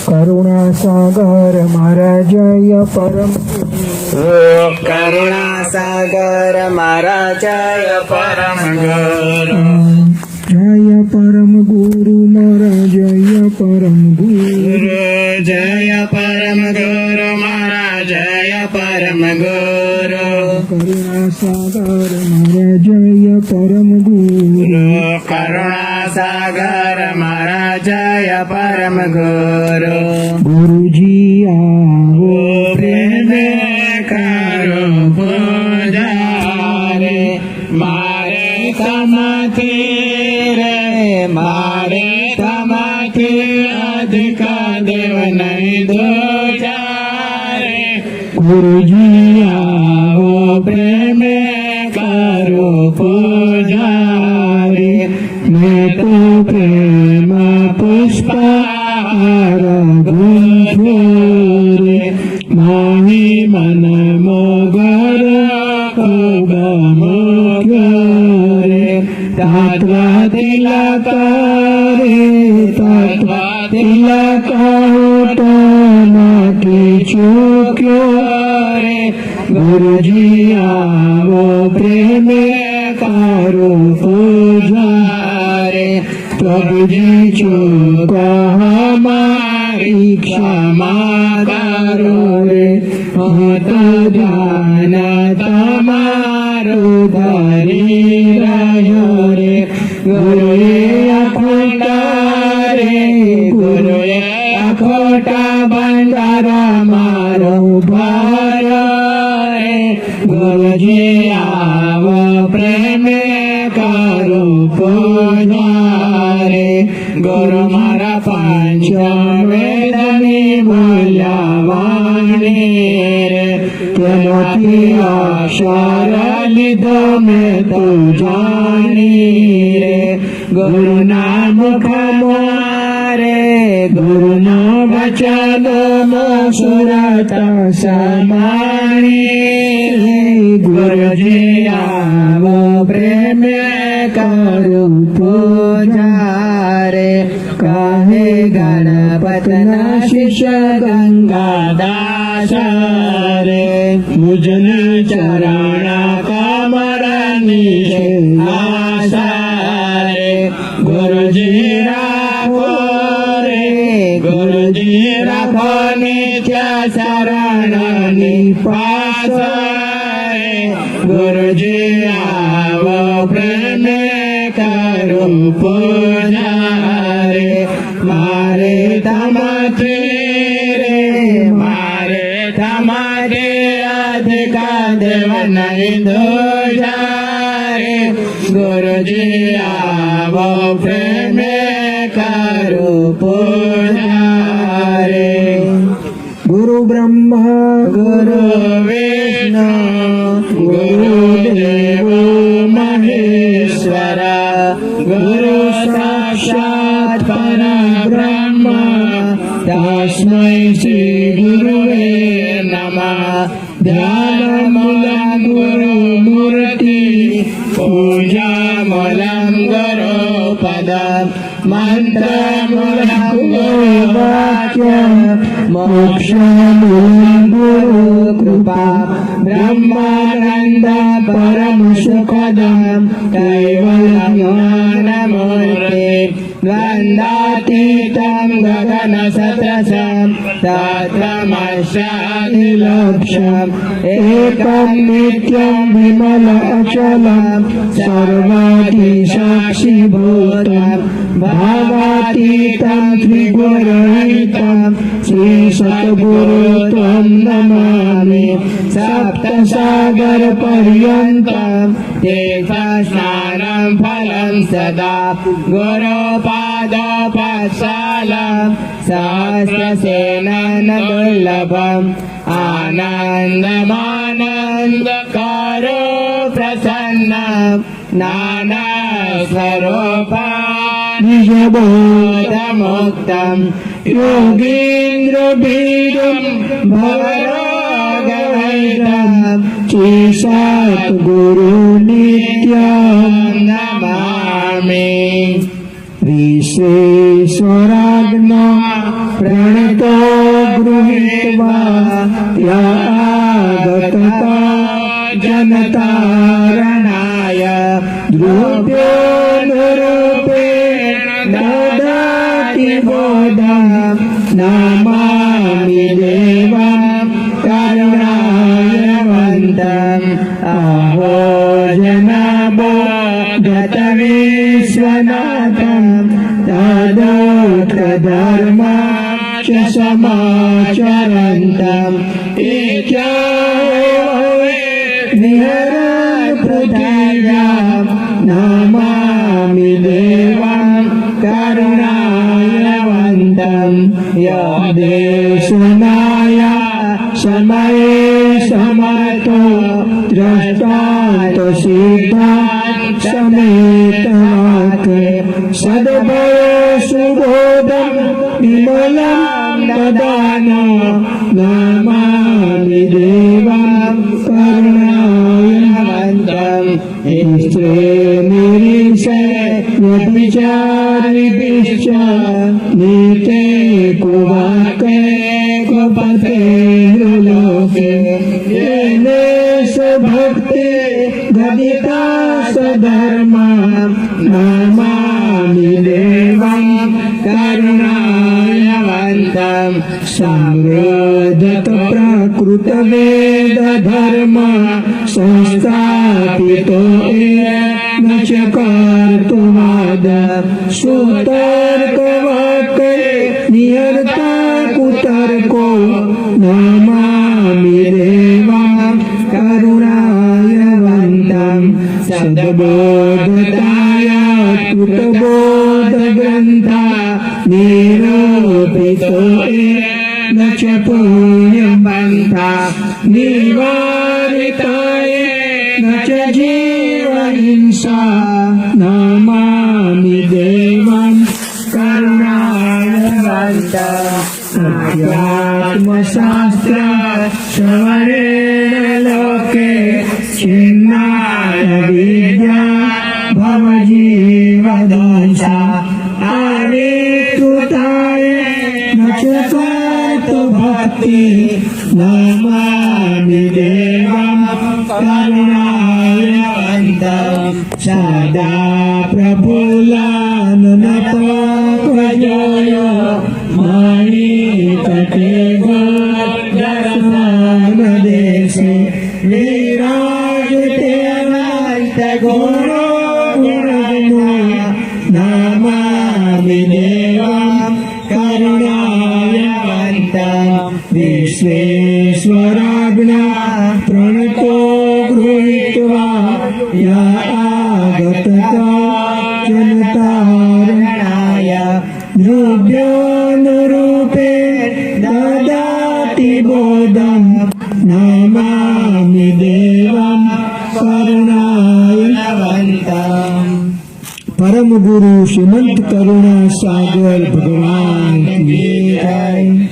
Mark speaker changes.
Speaker 1: करुणासागर महाराजय परम
Speaker 2: करुणासागर महाराजय परम गुरु
Speaker 1: जय परम गुरु महाराजय परम गुरु
Speaker 2: जय परम गुरु महाराजय परम गुरु
Speaker 1: करुणासागर महाराजय परम गुरु
Speaker 2: करुणासागर महाराजय परम गुरु
Speaker 1: गुरुजी आओ
Speaker 2: प्रेम करो पुजारे मारे तमथे रे मारे तमथे अधिक देव नहीं दूजारे
Speaker 1: गुरुजी
Speaker 2: आओ प्रेम करो पुजारे
Speaker 1: मैं तो प्रेम पुष्पहार गुंजोरे माही मन मोगर खूब मोगरे तत्व तिलकारे तत्व तिलकाट नाटी चुक्यो रे गुरुजी आओ प्रेम करो पुजारे प्रभुजी चुक हमारी क्षमा करो रे तो ध्यान तमारो धरी रहो रे गुरुए अखोटा रे गुरुए अखोटा बंधारा मारो भारो रे गुरुजी आओ प्रेम करो पुजारे गुरु मारा पंच वेदनी मूल्यवाणी रे तेमोती अक्षर लिधो में तू जानी रे गुरु नाम खमारे गुरु नो वचन सुरत समानी गुरुजी आओ प्रेम करो पुजारे कहे गणपतना शिष्य गंगादास रे मुझन चरण कमरनी आशा रे गुरुजी राखो रे गुरुजी राखो नित्य शरण निपास गुरुजी आओ प्रेम करो पुजारे मारे तमथे रे मारे तमथे अधिक देव नहीं दूजारे गुरुजी आओ प्रेम करो पुजारे गुरु ब्रह्मा गुरु विष्णु गुरुदेव महेश्वरा गुरु साक्षात् परब्रह्म तस्मै श्री गुरुवे नमः ध्यानमूलं गुरुमूर्ति पूजामूलं गुरुपदं मन्त्रमूलं गुरुवाक्यं मोक्षमूलं गुरुकृपा ब्रह्मानन्द परम सुखदं कैवल्यं ज्ञानमूर्ते द्वन्द्वातीतं गगनसदृशं तत्त्वमस्यादिलक्ष्यम् एकं नित्यं विमल अचलं सर्वादिसाक्षिभूतं भावातीतं त्रिगुणरहितं श्रीसद्गुरु त्वं नमामि सप्तसागरपर्यन्तं तीर्थस्नानं फलं सदा गुरुपादपत्सालं सहस्रसेनन दुर्लभम् आनन्दमानन्दकारो प्रसन्नं नानास्वरूपं निजबोधमुक्तं योगीन्द्रबीजं भवरोगवैद्यं श्रीसद्गुरु नित्यं नमामि। विश्वेश्वराज्ञा प्रणतो या आगतता
Speaker 2: जनतारणाय
Speaker 1: द्रव्योनुरूपेण ददाति बोधं नमामि देवं करुणायवन्तम् अहो जनबोधतमीश्वनाथं तदोक्तधर्माच्च समाचरन्तम् निहरन् पृथिव्यां नमामि देवं करुणायवन्तम् यदेशनाय समये समर्थो द्रष्टान्त सिद्धान्त समेतवाक्ये सद्भयसुबोधं विमलं ददानो नमामि देवं करुणायवन्तम् स्त्रीनिरीशे व्यभिचारिभिश्च नीते कुवाके कुपते लोके येने भक्ति गदिता सधर्मा नमामि देवं करुणायवन्तम् समृद्धत प्रकृतवेद धर्म संस्थापितो न च कर्तुमाद सुतर्कवाक्ये नियर्ता कुतर्को नमामि देवं करुणायवन्तम् सद्बोधताय कृतबोधग्रन्था निरूपितो न च पुण्यं पन्था निवारिताय न च जीवहिंसा नमामि देवं करुणायवन्तम् अध्यात्मशास्त्र श्रवणेन लोके छिन्नाय विद्या भवजीवदंशा आविकृताय न च कर्तुभक्ति नमामि देवं करुणायवन्तम् सदा प्रफुल्लाननपक्वजोयो मणिकटे गोर्धनदेशे विराजते अनन्तगुणो गुणगणो नमामि देवं करुणायवन्तम् विश्वेश्वराज्ञा प्रणतो गृहीत्वा या आगतता जनतारणाय द्रव्योनुरूपे ददाति बोधं नमामि देवं करुणायवन्तम्। परम गुरु श्रीमंत करुणा सागर भगवान की जय।